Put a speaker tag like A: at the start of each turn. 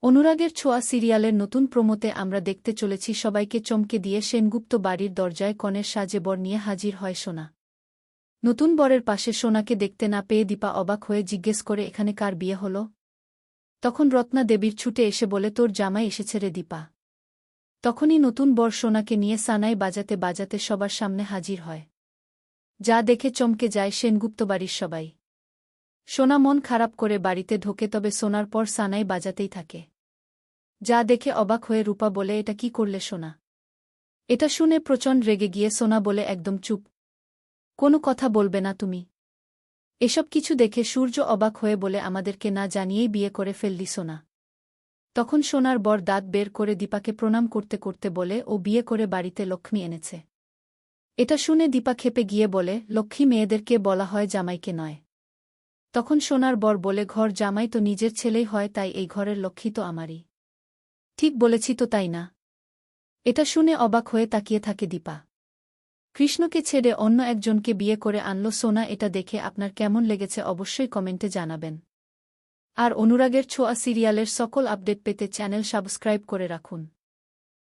A: অনুরাগের ছোঁয়া সিরিয়ালের নতুন প্রোমোতে আমরা দেখতে চলেছি সবাইকে চমকে দিয়ে সেনগুপ্ত বাড়ির দরজায় কনের সাজে বর নিয়ে হাজির হয় সোনা। নতুন বরের পাশে সোনাকে দেখতে না পেয়ে দীপা অবাক হয়ে জিজ্ঞেস করে এখানে কার বিয়ে হল। তখন রত্না দেবীর ছুটে এসে বলে তোর জামাই এসেছে রে দীপা। তখনই নতুন বর সোনাকে নিয়ে সানাই বাজাতে বাজাতে সবার সামনে হাজির হয়, যা দেখে চমকে যায় সেনগুপ্ত বাড়ির সবাই। সোনা মন খারাপ করে বাড়িতে ঢোকে, তবে সোনার পর সানাই বাজাতেই থাকে, যা দেখে অবাক হয়ে রূপা বলে এটা কি করলে সোনা। এটা শুনে প্রচণ্ড রেগে গিয়ে সোনা বলে একদম চুপ, কোনো কথা বলবে না তুমি। এসব কিছু দেখে সূর্য অবাক হয়ে বলে আমাদেরকে না জানিয়েই বিয়ে করে ফেললি সোনা। তখন সোনার বর দাঁত বের করে দীপাকে প্রণাম করতে করতে বলে ও বিয়ে করে বাড়িতে লক্ষ্মী এনেছে। এটা শুনে দীপা খেপে গিয়ে বলে লক্ষ্মী মেয়েদেরকে বলা হয় জামাইকে নয়। তখন সোনার বর বলে ঘর জামাই তো নিজের ছেলেই হয়, তাই এই ঘরের লক্ষ্মী তো আমারই। ঠিক বলেছি তো, তাই না? এটা শুনে অবাক হয়ে তাকিয়ে থাকে দীপা। কৃষ্ণকে ছেড়ে অন্য একজনকে বিয়ে করে আনল সোনা। এটা দেখে আপনার কেমন লেগেছে অবশ্যই কমেন্টে জানাবেন। আর অনুরাগের ছোঁয়া সিরিয়ালের সকল আপডেট পেতে চ্যানেল সাবস্ক্রাইব করে রাখুন।